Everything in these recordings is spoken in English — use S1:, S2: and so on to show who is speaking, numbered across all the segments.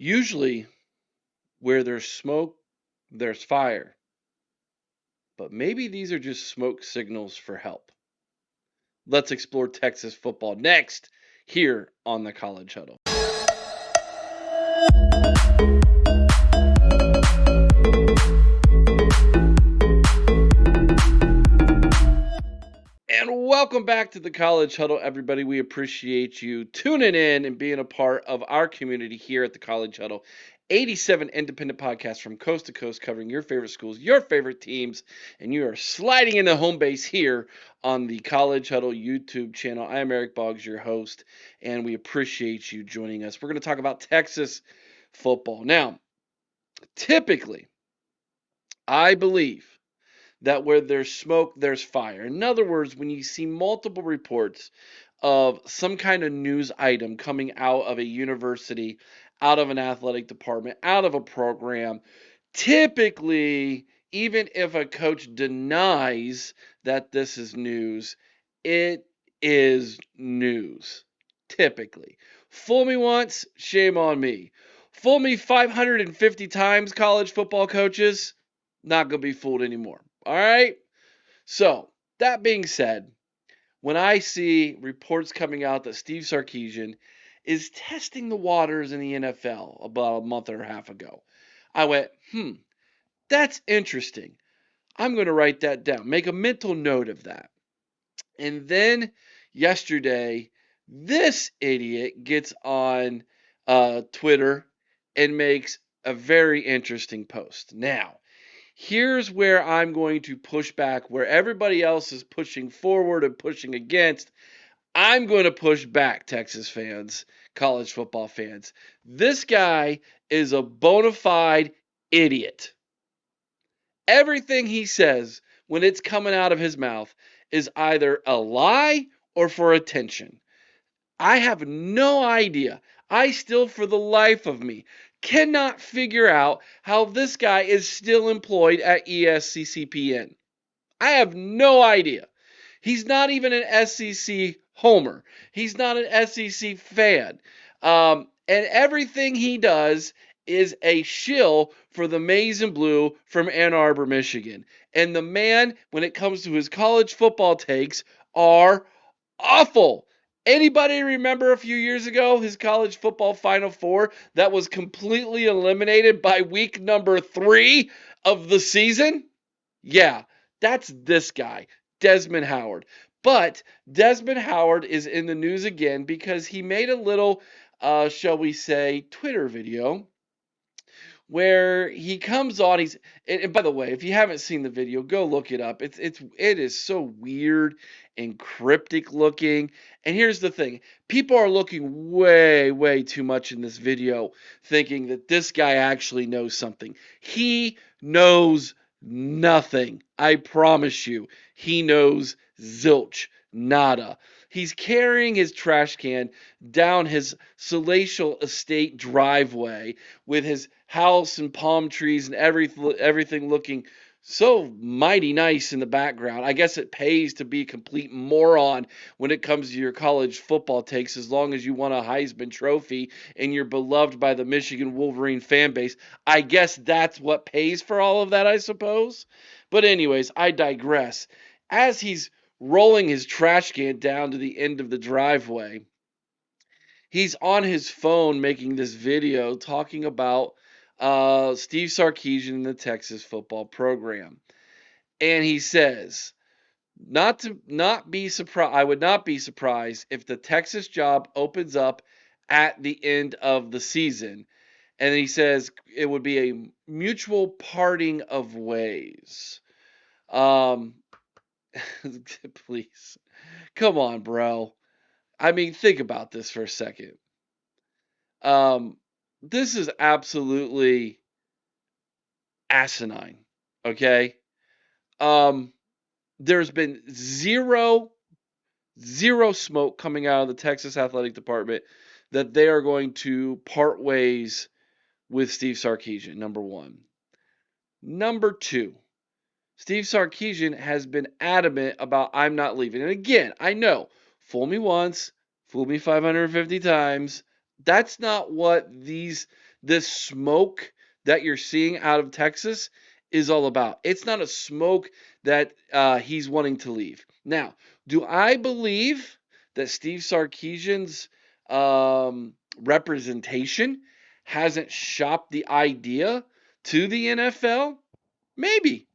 S1: Usually, where there's smoke, there's fire. But maybe these are just smoke signals for help. Let's explore Texas football next here on the College Huddle. And welcome back to the College Huddle, everybody. We appreciate you tuning in and being a part of our community here at the College Huddle. 87 independent podcasts from coast to coast covering your favorite schools, your favorite teams, and you are sliding into home base here on the College Huddle YouTube channel. I am Eric Boggs, your host, and we appreciate you joining us. We're going to talk about Texas football. Now, typically, I believe that where there's smoke, there's fire. In other words, when you see multiple reports of some kind of news item coming out of a university, out of an athletic department, out of a program, typically, even if a coach denies that this is news, it is news. Typically. Fool me once, shame on me. Fool me 550 times, college football coaches, not going to be fooled anymore. All right? So, that being said, when I see reports coming out that Steve Sarkisian is testing the waters in the NFL about a month and a half ago, I went, that's interesting. I'm going to write that down. Make a mental note of that. And then yesterday, this idiot gets on Twitter and makes a very interesting post. Now, here's where I'm going to push back where everybody else is pushing forward and pushing against. I'm going to push back, Texas fans, college football fans. This guy is a bona fide idiot. Everything he says when it's coming out of his mouth is either a lie or for attention. I have no idea. I still, for the life of me, cannot figure out how this guy is still employed at ESCCPN. I have no idea. He's not even an SEC homer. He's not an SEC fan. And everything he does is a shill for the maize and blue from Ann Arbor, Michigan. And the man, when it comes to his college football takes, are awful. Anybody remember a few years ago his college football Final Four that was completely eliminated by week number 3 of the season? Yeah, that's this guy, Desmond Howard. But Desmond Howard is in the news again because he made a little, shall we say, Twitter video where he comes on. And by the way, if you haven't seen the video, go look it up. It is so weird and cryptic looking. And here's the thing: people are looking way too much in this video, thinking that this guy actually knows something. He knows nothing. I promise you, he knows zilch, nada. He's carrying his trash can down his palatial estate driveway with his house and palm trees and everything looking so mighty nice in the background. I guess it pays to be a complete moron when it comes to your college football takes, as long as you won a Heisman Trophy and you're beloved by the Michigan Wolverine fan base. I guess that's what pays for all of that, I suppose. But anyways, I digress. As he's rolling his trash can down to the end of the driveway, he's on his phone making this video talking about Steve Sarkisian and the Texas football program. And he says, I would not be surprised if the Texas job opens up at the end of the season. And he says it would be a mutual parting of ways. Please. Come on, bro. I mean, think about this for a second. This is absolutely asinine, okay? There's been zero smoke coming out of the Texas Athletic Department that they are going to part ways with Steve Sarkisian, number one. Number two, Steve Sarkisian has been adamant about I'm not leaving. And again, I know, fool me once, fool me 550 times, That's not what this smoke that you're seeing out of Texas is all about. It's not a smoke that he's wanting to leave. Now, do I believe that Steve Sarkisian's representation hasn't shopped the idea to the NFL? Maybe.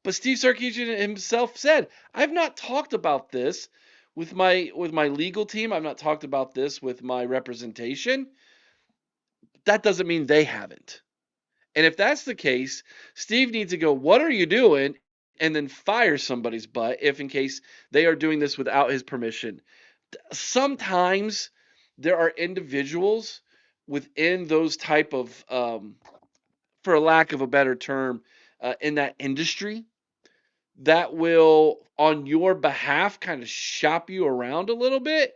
S1: But Steve Sarkisian himself said, "I've not talked about this with my legal team. I've not talked about this with my representation." That doesn't mean they haven't. And if that's the case, Steve needs to go, "What are you doing?" and then fire somebody's butt if in case they are doing this without his permission. Sometimes there are individuals within those type of for a lack of a better term, in that industry that will, on your behalf, kind of shop you around a little bit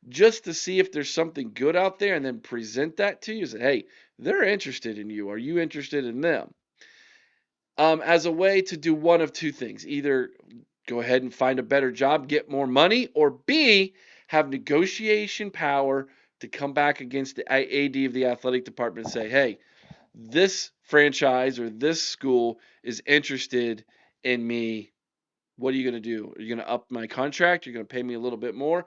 S1: just to see if there's something good out there and then present that to you. Say, hey, they're interested in you. Are you interested in them? As a way to do one of two things: either go ahead and find a better job, get more money, or B, have negotiation power to come back against the AD of the athletic department and say, hey, this franchise or this school is interested in me. What are you going to do? Are you going to up my contract? You're going to pay me a little bit more?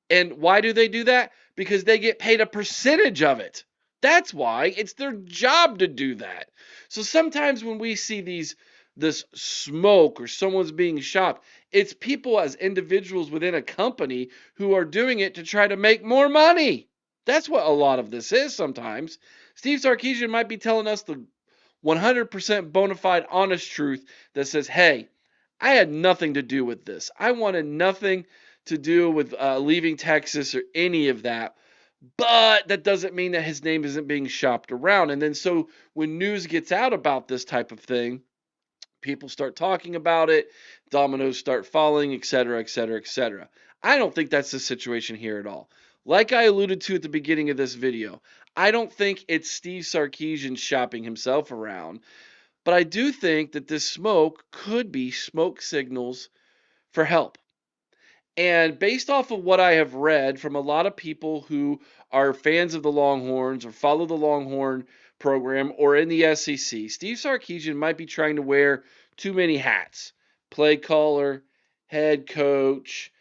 S1: And why do they do that? Because they get paid a percentage of it. That's why. It's their job to do that. So sometimes when we see this smoke or someone's being shopped, it's people as individuals within a company who are doing it to try to make more money. That's what a lot of this is sometimes. Steve Sarkisian might be telling us the 100% bona fide honest truth that says, hey, I had nothing to do with this. I wanted nothing to do with leaving Texas or any of that. But that doesn't mean that his name isn't being shopped around. And then so when news gets out about this type of thing, people start talking about it, dominoes start falling, et cetera, et cetera, et cetera. I don't think that's the situation here at all. Like I alluded to at the beginning of this video, I don't think it's Steve Sarkisian shopping himself around, but I do think that this smoke could be smoke signals for help. And based off of what I have read from a lot of people who are fans of the Longhorns or follow the Longhorn program or in the SEC, Steve Sarkisian might be trying to wear too many hats: play caller, head coach,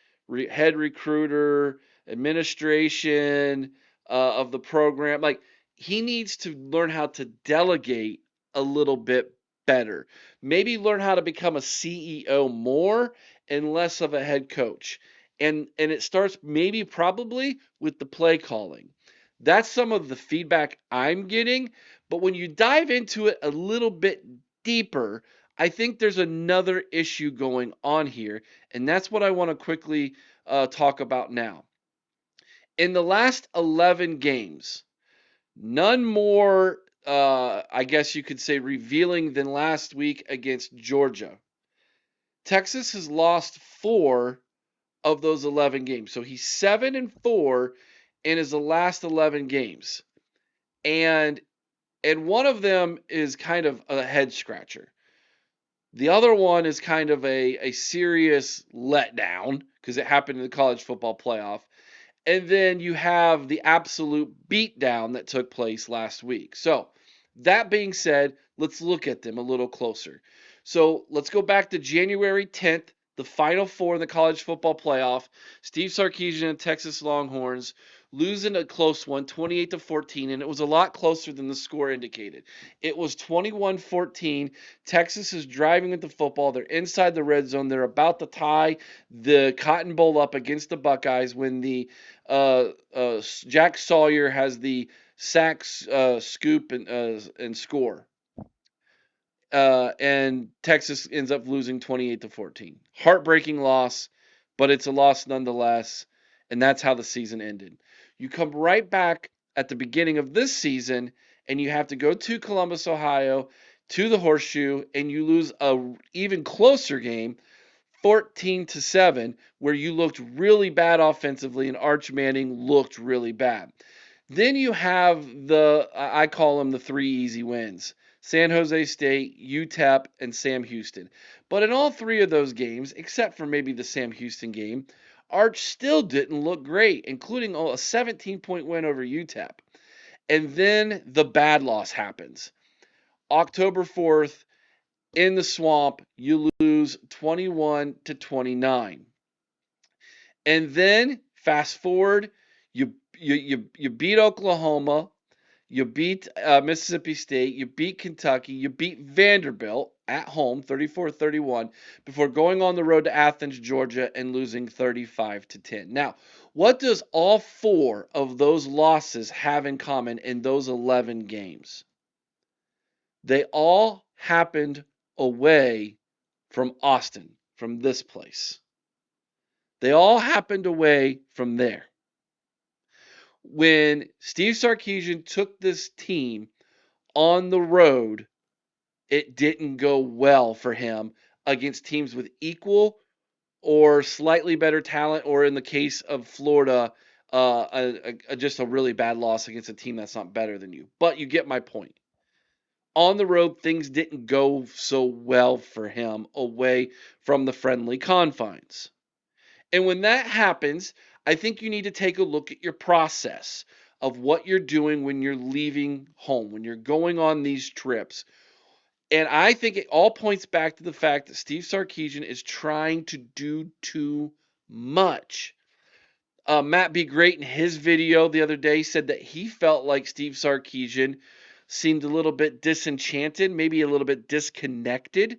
S1: head recruiter, administration of the program. Like, he needs to learn how to delegate a little bit better. Maybe learn how to become a CEO more and less of a head coach. And it starts maybe probably with the play calling. That's some of the feedback I'm getting, but when you dive into it a little bit deeper, I think there's another issue going on here, and that's what I want to quickly talk about now. In the last 11 games, none more, I guess you could say, revealing than last week against Georgia. Texas has lost 4 of those 11 games. So he's 7-4 in his last 11 games. And one of them is kind of a head scratcher. The other one is kind of a serious letdown because it happened in the college football playoff. And then you have the absolute beatdown that took place last week. So, that being said, let's look at them a little closer. So, let's go back to January 10th, the Final Four in the college football playoff. Steve Sarkisian and Texas Longhorns losing a close one, 28-14, and it was a lot closer than the score indicated. It was 21-14. Texas is driving with the football. They're inside the red zone. They're about to tie the Cotton Bowl up against the Buckeyes when the Jack Sawyer has the sack scoop and score. And Texas ends up losing 28-14. Heartbreaking loss, but it's a loss nonetheless, and that's how the season ended. You come right back at the beginning of this season, and you have to go to Columbus, Ohio, to the Horseshoe, and you lose a even closer game, 14-7, where you looked really bad offensively, and Arch Manning looked really bad. Then you have I call them the 3 easy wins: San Jose State, UTEP, and Sam Houston. But in all 3 of those games, except for maybe the Sam Houston game, Arch still didn't look great, including a 17-point win over UTEP. And then the bad loss happens. October 4th, in the swamp, you lose 21-29. And then fast forward, you beat Oklahoma, you beat Mississippi State, you beat Kentucky, you beat Vanderbilt at home 34-31 before going on the road to Athens, Georgia and losing 35-10. Now, what does all four of those losses have in common in those 11 games? They all happened away from Austin, from this place. They all happened away from there. When Steve Sarkisian took this team on the road, it didn't go well for him against teams with equal or slightly better talent, or in the case of Florida, just a really bad loss against a team that's not better than you. But you get my point. On the road, things didn't go so well for him away from the friendly confines. And when that happens, I think you need to take a look at your process of what you're doing when you're leaving home, when you're going on these trips. And I think it all points back to the fact that Steve Sarkisian is trying to do too much. Matt B. Great in his video the other day said that he felt like Steve Sarkisian seemed a little bit disenchanted, maybe a little bit disconnected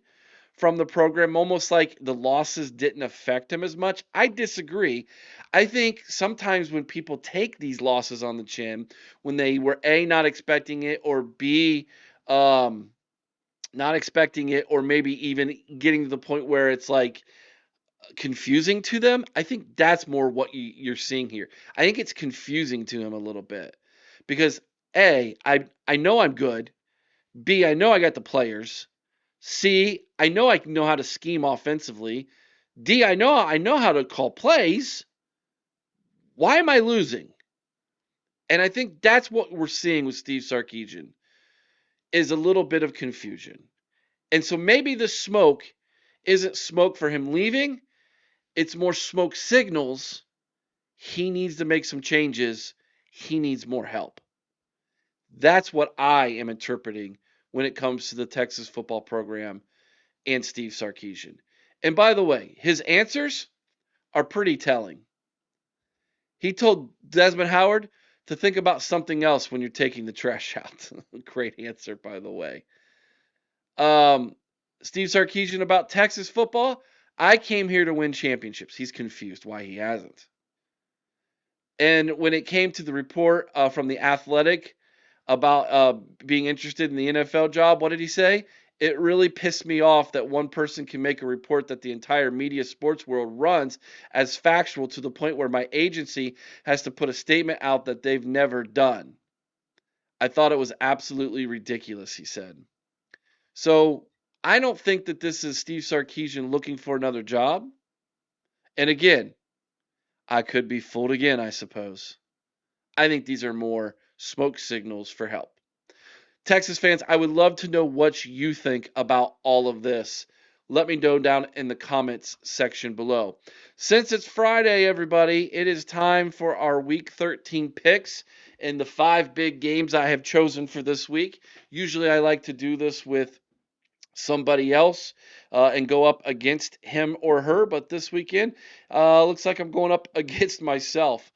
S1: from the program, almost like the losses didn't affect him as much. I disagree. I think sometimes when people take these losses on the chin, when they were A, not expecting it, or B, not expecting it, or maybe even getting to the point where it's like confusing to them, I think that's more what you're seeing here. I think it's confusing to him a little bit because A, I know I'm good. B, I know I got the players. C, I know how to scheme offensively. D, I know how to call plays. Why am I losing? And I think that's what we're seeing with Steve Sarkisian is a little bit of confusion. And so maybe the smoke isn't smoke for him leaving. It's more smoke signals. He needs to make some changes. He needs more help. That's what I am interpreting when it comes to the Texas football program and Steve Sarkisian. And by the way, his answers are pretty telling. He told Desmond Howard to think about something else when you're taking the trash out. Great answer, by the way. Steve Sarkisian about Texas football. I came here to win championships. He's confused why he hasn't. And when it came to the report from The Athletic about being interested in the NFL job, what did he say? It really pissed me off that one person can make a report that the entire media sports world runs as factual to the point where my agency has to put a statement out that they've never done. I thought it was absolutely ridiculous, he said. So I don't think that this is Steve Sarkisian looking for another job. And again, I could be fooled again, I suppose. I think these are more smoke signals for help. Texas fans, I would love to know what you think about all of this. Let me know down in the comments section below. Since it's Friday, everybody, it is time for our Week 13 picks and the 5 big games I have chosen for this week. Usually I like to do this with somebody else and go up against him or her, but this weekend looks like I'm going up against myself.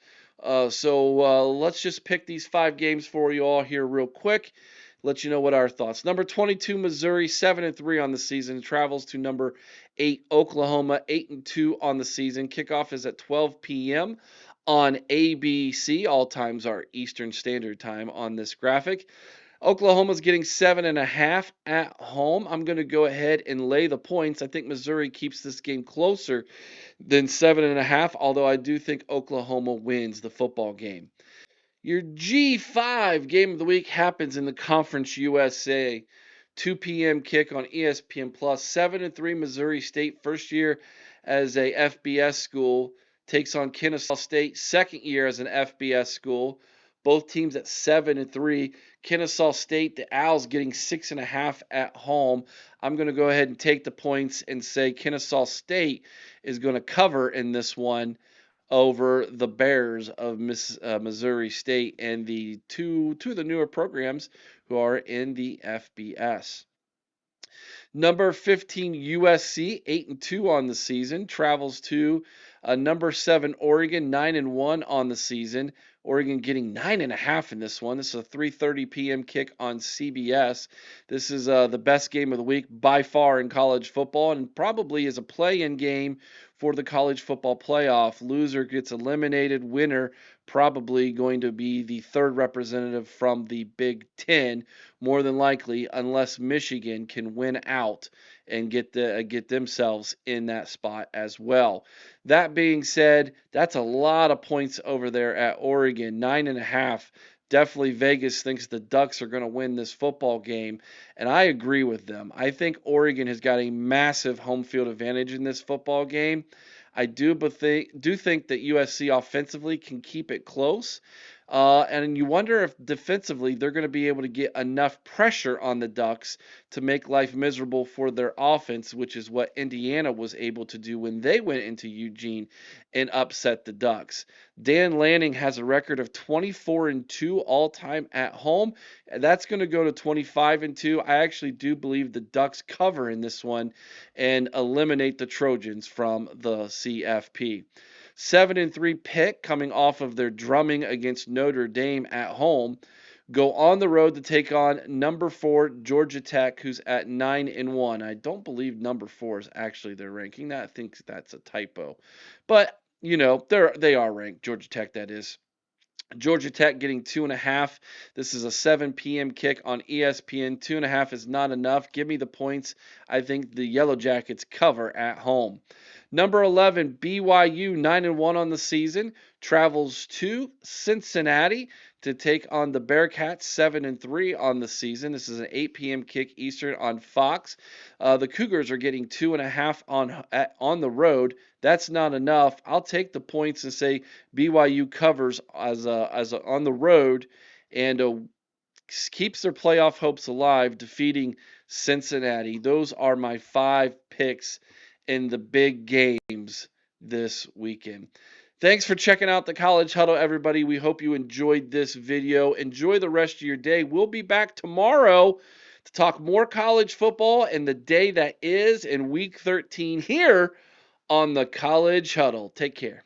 S1: So let's just pick these 5 games for you all here real quick. Let you know what our thoughts. Number 22, Missouri, 7-3 on the season, travels to number 8, Oklahoma, 8-2 on the season. Kickoff is at 12 p.m. on ABC. All times are Eastern Standard Time on this graphic. Oklahoma's getting 7.5 at home. I'm going to go ahead and lay the points. I think Missouri keeps this game closer than 7.5, although I do think Oklahoma wins the football game. Your G5 game of the week happens in the Conference USA. 2 p.m. kick on ESPN Plus. 7-3 Missouri State, first year as a FBS school, takes on Kennesaw State, second year as an FBS school. Both teams at 7-3. Kennesaw State, the Owls getting 6.5 at home. I'm going to go ahead and take the points and say Kennesaw State is going to cover in this one. over the Bears of Missouri State and the two of the newer programs who are in the FBS. Number 15 USC, 8-2 on the season, travels to number 7 Oregon, 9-1 on the season. Oregon getting 9.5 in this one. This is a 3:30 p.m. kick on CBS. This is the best game of the week by far in college football, and probably is a play-in game for the college football playoff. Loser gets eliminated. Winner probably going to be the third representative from the Big Ten, more than likely, unless Michigan can win out and get themselves in that spot as well. That being said, that's a lot of points over there at Oregon, 9.5. Definitely Vegas thinks the Ducks are going to win this football game, and I agree with them. I think Oregon has got a massive home field advantage in this football game. I do think that USC offensively can keep it close. And you wonder if defensively they're going to be able to get enough pressure on the Ducks to make life miserable for their offense, which is what Indiana was able to do when they went into Eugene and upset the Ducks. Dan Lanning has a record of 24-2 all time at home. And that's going to go to 25-2. I actually do believe the Ducks cover in this one and eliminate the Trojans from the CFP. 7-3 Pitt, coming off of their drumming against Notre Dame at home, go on the road to take on number 4 Georgia Tech, who's at 9-1. I don't believe number 4 is actually their ranking. I think that's a typo, but they are ranked. Georgia Tech, that is. Georgia Tech getting 2.5. This is a 7 p.m. kick on ESPN. 2.5 is not enough. Give me the points. I think the Yellow Jackets cover at home. Number 11, BYU, 9-1 on the season, travels to Cincinnati to take on the Bearcats, 7-3 on the season. This is an 8 p.m. kick Eastern on Fox. The Cougars are getting 2.5 on the road. That's not enough. I'll take the points and say BYU covers as on the road and keeps their playoff hopes alive, defeating Cincinnati. Those are my 5 picks in the big games this weekend. Thanks for checking out the College Huddle, everybody. We hope you enjoyed this video. Enjoy the rest of your day. We'll be back tomorrow to talk more college football and the day that is in Week 13 here on the College Huddle. Take care.